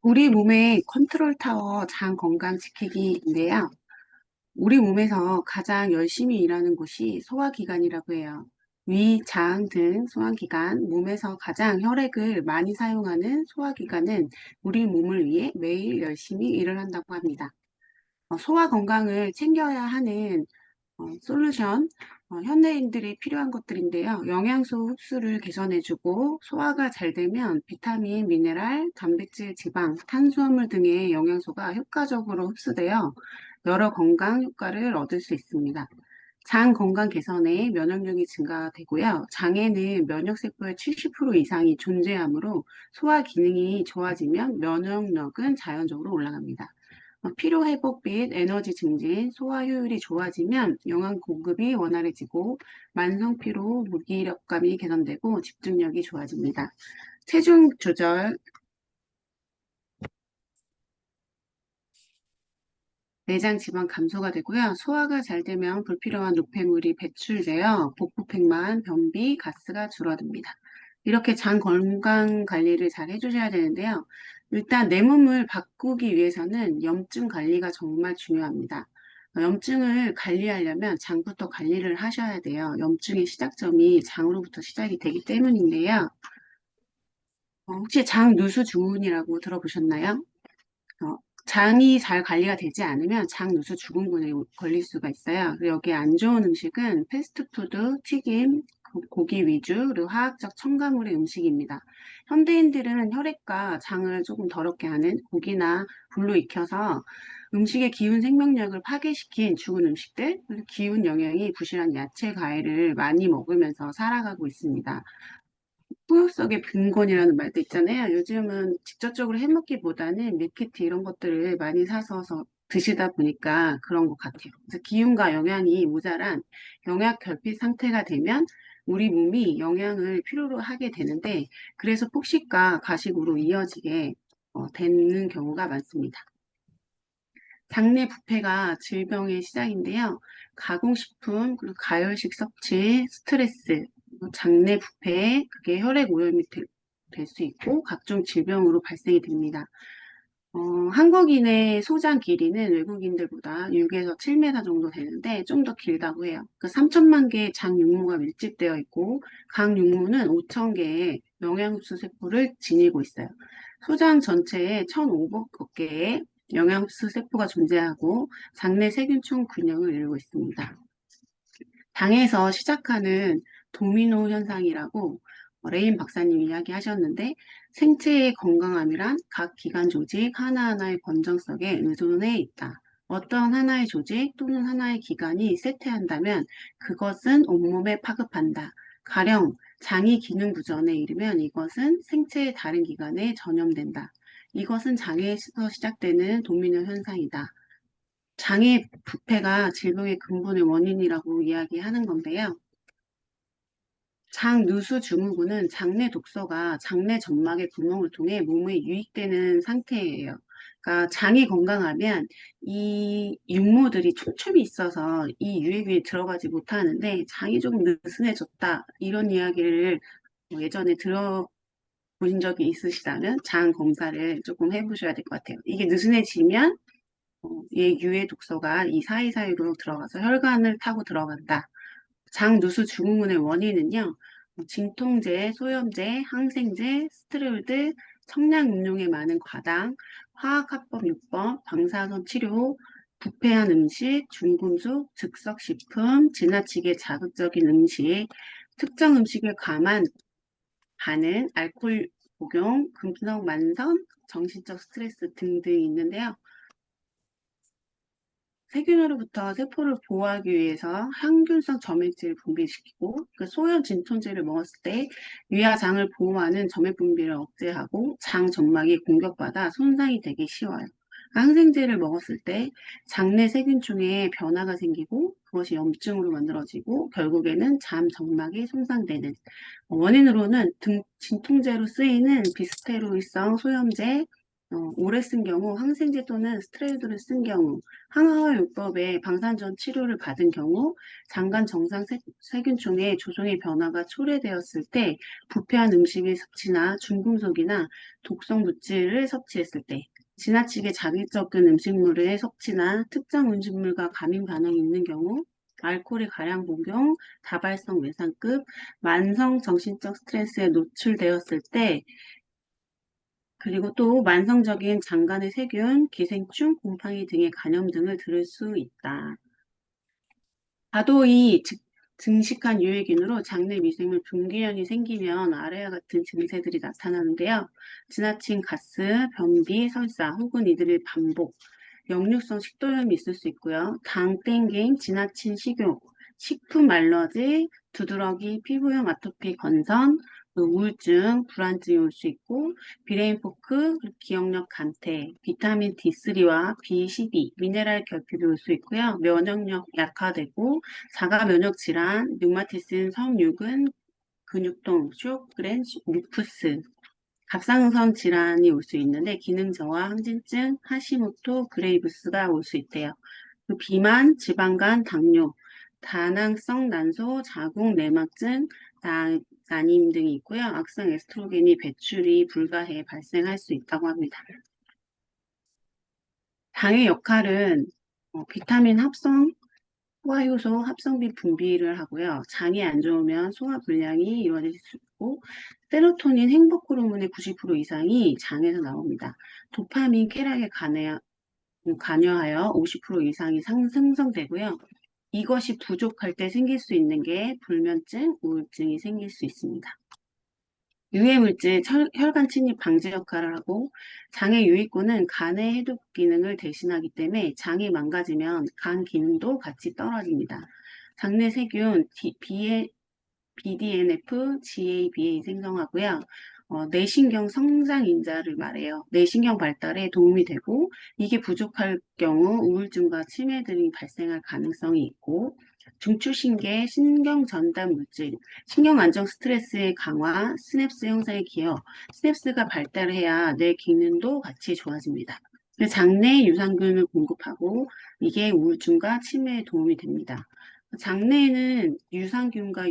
우리 몸의 컨트롤 타워 장 건강 지키기인데요. 우리 몸에서 가장 열심히 일하는 곳이 소화기관이라고 해요. 위, 장 등 소화기관, 몸에서 가장 혈액을 많이 사용하는 소화기관은 우리 몸을 위해 매일 열심히 일을 한다고 합니다. 소화 건강을 챙겨야 하는 솔루션, 현대인들이 필요한 것들인데요. 영양소 흡수를 개선해주고 소화가 잘 되면 비타민, 미네랄, 단백질, 지방, 탄수화물 등의 영양소가 효과적으로 흡수되어 여러 건강 효과를 얻을 수 있습니다. 장 건강 개선에 면역력이 증가되고요. 장에는 면역세포의 70% 이상이 존재하므로 소화 기능이 좋아지면 면역력은 자연적으로 올라갑니다. 피로 회복 및 에너지 증진, 소화 효율이 좋아지면 영양 공급이 원활해지고 만성 피로, 무기력감이 개선되고 집중력이 좋아집니다. 체중 조절, 내장 지방 감소가 되고요. 소화가 잘 되면 불필요한 노폐물이 배출되어 복부팽만, 변비, 가스가 줄어듭니다. 이렇게 장 건강 관리를 잘 해주셔야 되는데요. 일단 내 몸을 바꾸기 위해서는 염증 관리가 정말 중요합니다. 염증을 관리하려면 장부터 관리를 하셔야 돼요. 염증의 시작점이 장으로부터 시작이 되기 때문인데요. 혹시 장 누수 주문이라고 들어보셨나요? 어, 장이 잘 관리가 되지 않으면 장 누수 증후군에 걸릴 수가 있어요. 그리고 여기에 안 좋은 음식은 패스트푸드, 튀김, 고기 위주, 그리고 화학적 첨가물의 음식입니다. 현대인들은 혈액과 장을 조금 더럽게 하는 고기나 불로 익혀서 음식의 기운 생명력을 파괴시킨 죽은 음식들, 그리고 기운 영양이 부실한 야채, 과일을 많이 먹으면서 살아가고 있습니다. 후유 속의 빈곤이라는 말도 있잖아요. 요즘은 직접적으로 해먹기보다는 밀키트 이런 것들을 많이 사서 드시다 보니까 그런 것 같아요. 그래서 기운과 영양이 모자란 영양 결핍 상태가 되면 우리 몸이 영양을 필요로 하게 되는데 그래서 폭식과 가식으로 이어지게 되는 경우가 많습니다. 장내 부패가 질병의 시작인데요. 가공식품, 그리고 가열식 섭취, 스트레스, 그리고 장내 부패, 그게 혈액 오염이 될 수 있고 각종 질병으로 발생이 됩니다. 한국인의 소장 길이는 외국인들보다 6에서 7m 정도 되는데 좀 더 길다고 해요. 그 3천만 개의 장 육모가 밀집되어 있고 각 육모는 5천 개의 영양흡수 세포를 지니고 있어요. 소장 전체에 1,500억 개의 영양흡수 세포가 존재하고 장내 세균총 균형을 이루고 있습니다. 당에서 시작하는 도미노 현상이라고 레인 박사님이 이야기하셨는데 생체의 건강함이란 각 기관 조직 하나하나의 건전성에 의존해 있다. 어떤 하나의 조직 또는 하나의 기관이 쇠퇴한다면 그것은 온몸에 파급한다. 가령 장이 기능 부전에 이르면 이것은 생체의 다른 기관에 전염된다. 이것은 장에서 시작되는 도미노 현상이다. 장의 부패가 질병의 근본의 원인이라고 이야기하는 건데요. 장 누수 증후군은 장내 독소가 장내 점막의 구멍을 통해 몸에 유입되는 상태예요. 그러니까 장이 건강하면 이 육모들이 촘촘히 있어서 이 유액이 들어가지 못하는데 장이 조금 느슨해졌다 이런 이야기를 예전에 들어보신 적이 있으시다면 장 검사를 조금 해보셔야 될 것 같아요. 이게 느슨해지면 이 유해 독소가 이 사이사이로 들어가서 혈관을 타고 들어간다. 장 누수 증후군의 원인은요, 진통제, 소염제, 항생제, 스테로이드, 청량음료에 많은 과당, 화학합법 요법, 방사선 치료, 부패한 음식, 중금속, 즉석식품, 지나치게 자극적인 음식, 특정 음식에 감한 반응, 알코올 복용, 금속 만성, 정신적 스트레스 등등이 있는데요. 세균으로부터 세포를 보호하기 위해서 항균성 점액질을 분비시키고 그 소염 진통제를 먹었을 때 위와 장을 보호하는 점액 분비를 억제하고 장 점막이 공격받아 손상이 되기 쉬워요. 항생제를 먹었을 때 장내 세균중에 변화가 생기고 그것이 염증으로 만들어지고 결국에는 장 점막이 손상되는 원인으로는 진통제로 쓰이는 비스테로이성 소염제, 오래 쓴 경우, 항생제 또는 스테로이드를 쓴 경우, 항하화요법의 방사선 치료를 받은 경우, 장관 정상 세균총의 조종의 변화가 초래되었을 때, 부패한 음식의 섭취나 중금속이나 독성 물질을 섭취했을 때, 지나치게 자극적인 음식물의 섭취나 특정 음식물과 감인 반응이 있는 경우, 알코올의 가량 복용, 다발성 외상급, 만성 정신적 스트레스에 노출되었을 때, 그리고 또 만성적인 장간의 세균, 기생충, 곰팡이 등의 간염 등을 들을 수 있다. 다도이 증식한 유해균으로 장내 미생물 분기현이 생기면 아래와 같은 증세들이 나타나는데요. 지나친 가스, 변비, 설사 혹은 이들의 반복, 역류성 식도염이 있을 수 있고요. 당 땡김, 지나친 식욕, 식품 알러지, 두드러기, 피부염, 아토피, 건선, 또 우울증, 불안증이 올 수 있고 브레인 포크, 기억력 감퇴, 비타민 D3와 B12, 미네랄 결핍이 올 수 있고요. 면역력 약화되고 자가 면역 질환, 류마티슨, 성유근, 근육통, 쇼크렌, 뮤프스, 갑상선 질환이 올 수 있는데 기능 저하, 항진증, 하시모토, 그레이브스가 올 수 있대요. 그 비만, 지방간, 당뇨, 다낭성 난소, 자궁 내막증, 난임 등이 있고요. 악성 에스트로겐이 배출이 불가해 발생할 수 있다고 합니다. 당의 역할은 비타민 합성, 소화효소 합성비 분비를 하고요. 장이 안 좋으면 소화 불량이 이루어질 수 있고 세로토닌 행복 호르몬의 90% 이상이 장에서 나옵니다. 도파민 쾌락에 관여하여 50% 이상이 생성되고요. 이것이 부족할 때 생길 수 있는 게 불면증, 우울증이 생길 수 있습니다. 유해물질 혈관 침입 방지 역할을 하고 장의 유익균은 간의 해독 기능을 대신하기 때문에 장이 망가지면 간 기능도 같이 떨어집니다. 장내 세균 BDNF, GABA 생성하고요. 뇌신경 성장 인자를 말해요. 뇌신경 발달에 도움이 되고 이게 부족할 경우 우울증과 치매 등이 발생할 가능성이 있고 중추신계 신경 전달 물질, 신경 안정 스트레스의 강화, 시냅스 형성에 기여, 시냅스가 발달해야 뇌 기능도 같이 좋아집니다. 장내 유산균을 공급하고 이게 우울증과 치매에 도움이 됩니다. 장내에는 유산균과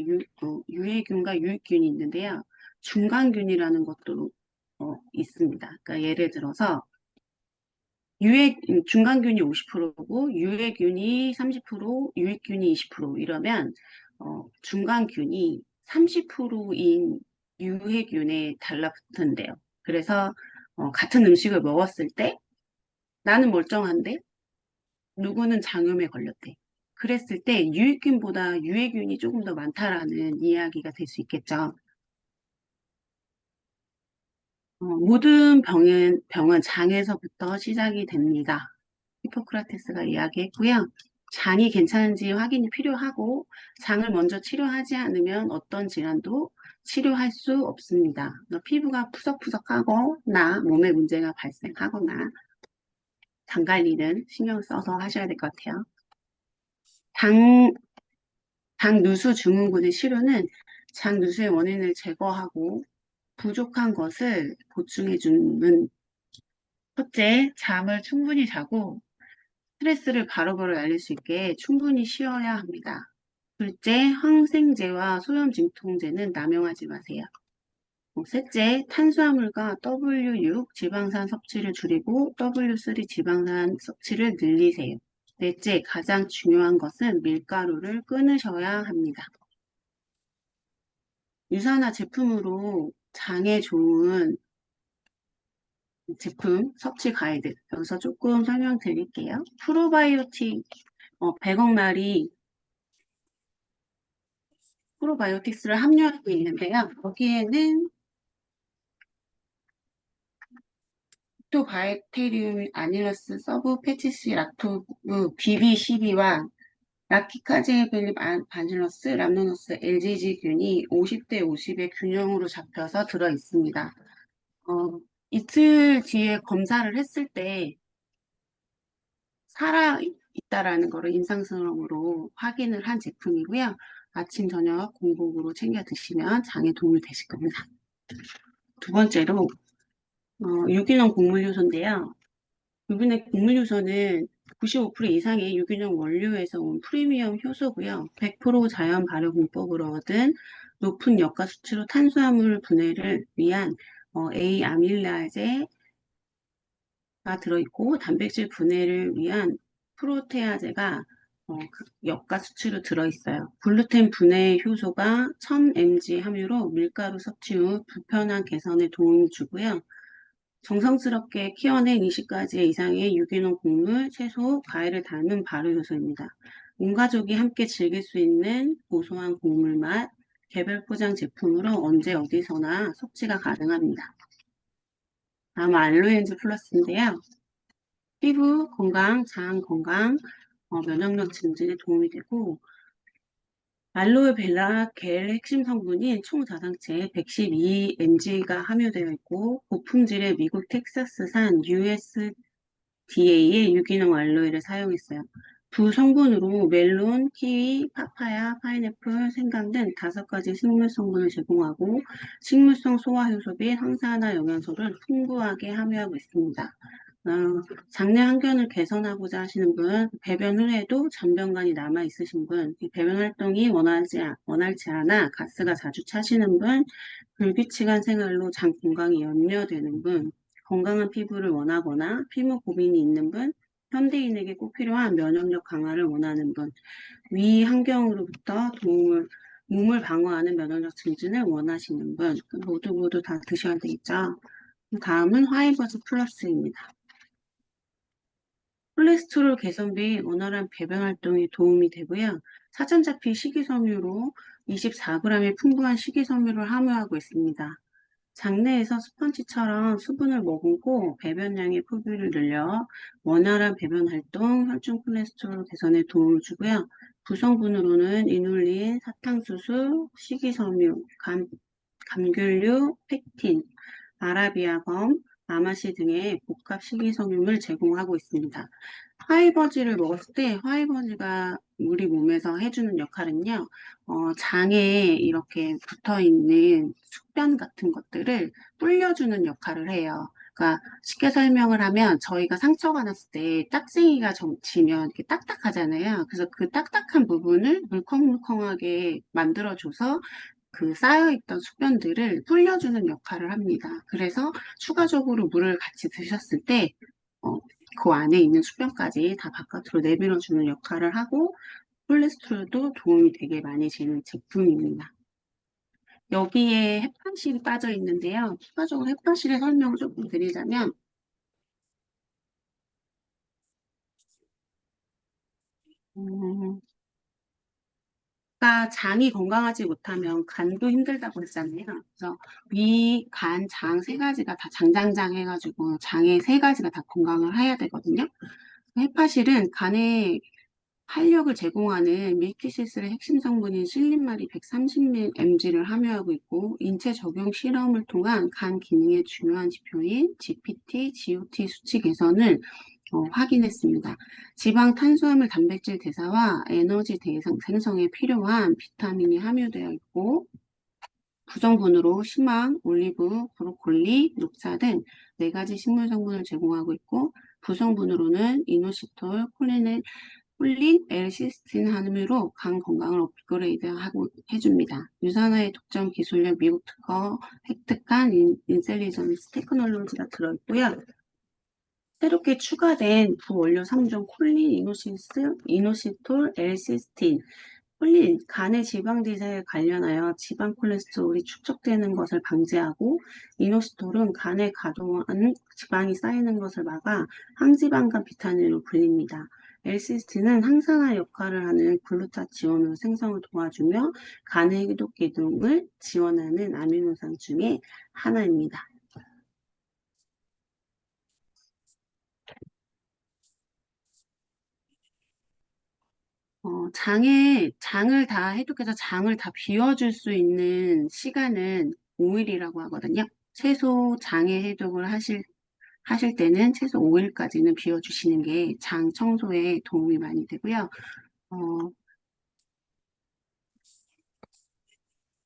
유해균과 유익균이 있는데요. 중간균이라는 것도 있습니다. 그러니까 예를 들어서 중간균이 50%고 유해균이 30%, 유익균이 20% 이러면 중간균이 30%인 유해균에 달라붙는데요. 그래서 같은 음식을 먹었을 때 나는 멀쩡한데 누구는 장염에 걸렸대. 그랬을 때 유익균보다 유해균이 조금 더 많다라는 이야기가 될 수 있겠죠. 모든 병은 장에서부터 시작이 됩니다. 히포크라테스가 이야기했고요. 장이 괜찮은지 확인이 필요하고 장을 먼저 치료하지 않으면 어떤 질환도 치료할 수 없습니다. 피부가 푸석푸석하거나 몸에 문제가 발생하거나 장 관리는 신경 써서 하셔야 될 것 같아요. 당, 장 누수 증후군의 치료는 장 누수의 원인을 제거하고 부족한 것을 보충해주는 첫째, 잠을 충분히 자고 스트레스를 바로바로 날릴 수 있게 충분히 쉬어야 합니다. 둘째, 항생제와 소염 진통제는 남용하지 마세요. 셋째, 탄수화물과 W6 지방산 섭취를 줄이고 W3 지방산 섭취를 늘리세요. 넷째, 가장 중요한 것은 밀가루를 끊으셔야 합니다. 유산화 제품으로 장에 좋은 제품 섭취 가이드 여기서 조금 설명드릴게요. 프로바이오틱 100억 마리 프로바이오틱스를 함유하고 있는데요. 여기에는 락토바이테리움 아닐러스 서브 페티시 락토브 BB12와 라키카제벨리 바질러스 람노너스 LGG균이 50대 50의 균형으로 잡혀서 들어 있습니다. 이틀 뒤에 검사를 했을 때 살아 있다라는 거를 임상시험으로 확인을 한 제품이고요. 아침, 저녁 공복으로 챙겨 드시면 장에 도움이 되실 겁니다. 두 번째로 유기농 곡물 효소인데요. 유기농 곡물 효소는 95% 이상의 유기농 원료에서 온 프리미엄 효소고요. 100% 자연 발효 공법으로 얻은 높은 역가 수치로 탄수화물 분해를 위한 A아밀라제 가 들어있고 단백질 분해를 위한 프로테아제가 역가 수치로 들어있어요. 글루텐 분해 효소가 1000mg 함유로 밀가루 섭취 후 불편한 개선에 도움을 주고요. 정성스럽게 키워낸 20가지 이상의 유기농 곡물, 채소, 과일을 담은 발효 요소입니다. 온 가족이 함께 즐길 수 있는 고소한 곡물 맛, 개별 포장 제품으로 언제 어디서나 섭취가 가능합니다. 다음 알로엔즈 플러스인데요. 피부 건강, 장 건강, 면역력 증진에 도움이 되고 알로에 베라 겔 핵심 성분인 총자상체 112mg가 함유되어 있고 고품질의 미국 텍사스산 USDA의 유기농 알로에를 사용했어요. 두 성분으로 멜론, 키위, 파파야, 파인애플, 생강 등 5가지 식물 성분을 제공하고 식물성 소화효소 및 항산화 영양소를 풍부하게 함유하고 있습니다. 장내 항균을 개선하고자 하시는 분, 배변 후에도 잔변관이 남아 있으신 분, 배변 활동이 원활치 않아 가스가 자주 차시는 분, 불규칙한 생활로 장 건강이 염려되는 분, 건강한 피부를 원하거나 피부 고민이 있는 분, 현대인에게 꼭 필요한 면역력 강화를 원하는 분, 위 환경으로부터 몸을 방어하는 면역력 증진을 원하시는 분, 모두 다 드셔야 되겠죠. 다음은 화이버즈 플러스입니다. 콜레스테롤 개선 및 원활한 배변 활동에 도움이 되고요. 사전잡힌 식이섬유로 24g의 풍부한 식이섬유를 함유하고 있습니다. 장내에서 스펀지처럼 수분을 머금고 배변량의 포비를 늘려 원활한 배변 활동, 혈중 콜레스테롤 개선에 도움을 주고요. 구성분으로는 이눌린, 사탕수수, 식이섬유, 감귤류, 펙틴, 아라비아검, 아마시 등의 복합 식이섬유를 제공하고 있습니다. 화이버지를 먹었을 때 화이버지가 우리 몸에서 해주는 역할은요, 장에 이렇게 붙어 있는 숙변 같은 것들을 불려주는 역할을 해요. 그러니까 쉽게 설명을 하면 저희가 상처가 났을 때 딱쟁이가 지면 이렇게 딱딱하잖아요. 그래서 그 딱딱한 부분을 물컹물컹하게 만들어줘서 그 쌓여있던 숙변들을 불려주는 역할을 합니다. 그래서 추가적으로 물을 같이 드셨을 때 어, 그 안에 있는 수변까지 다 바깥으로 내밀어주는 역할을 하고 콜레스테롤도 도움이 되게 많이 되는 제품입니다. 여기에 햇반실이 빠져 있는데요. 추가적으로 햇반실의 설명을 조금 드리자면 음, 그러니까 장이 건강하지 못하면 간도 힘들다고 했잖아요. 그래서 위, 간, 장 세 가지가 다 장장장 해가지고 장의 세 가지가 다 건강을 해야 되거든요. 헤파실은 간에 활력을 제공하는 밀키시스의 핵심 성분인 실린말이 130mg를 함유하고 있고 인체 적용 실험을 통한 간 기능의 중요한 지표인 GPT, GOT 수치 개선을 확인했습니다. 지방, 탄수화물, 단백질 대사와 에너지 생성에 필요한 비타민이 함유되어 있고 구성분으로 시망, 올리브, 브로콜리, 녹차 등 4가지 식물 성분을 제공하고 있고 부성분으로는 이노시톨, 콜린, L시스틴 함유로 간 건강을 업그레이드하고 해줍니다. 유산화의 독점 기술력 미국 특허 획득한 인셀리전스 테크놀로지가 들어있고요. 새롭게 추가된 부원료 3종 콜린, 이노시톨, L시스틴, 콜린, 간의 지방 대사에 관련하여 지방 콜레스테롤이 축적되는 것을 방지하고 이노시톨은 간에 과도한 지방이 쌓이는 것을 막아 항지방간 비타민으로 불립니다. L시스틴은 항산화 역할을 하는 글루타치온을 생성을 도와주며 간의 해독 기능을 지원하는 아미노산 중에 하나입니다. 장을 다 해독해서 장을 다 비워줄 수 있는 시간은 5일이라고 하거든요. 최소 장의 해독을 하실 때는 최소 5일까지는 비워주시는 게 장 청소에 도움이 많이 되고요. 어,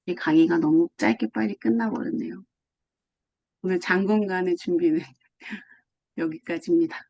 이 강의가 너무 짧게 빨리 끝나버렸네요. 오늘 장군간의 준비는 여기까지입니다.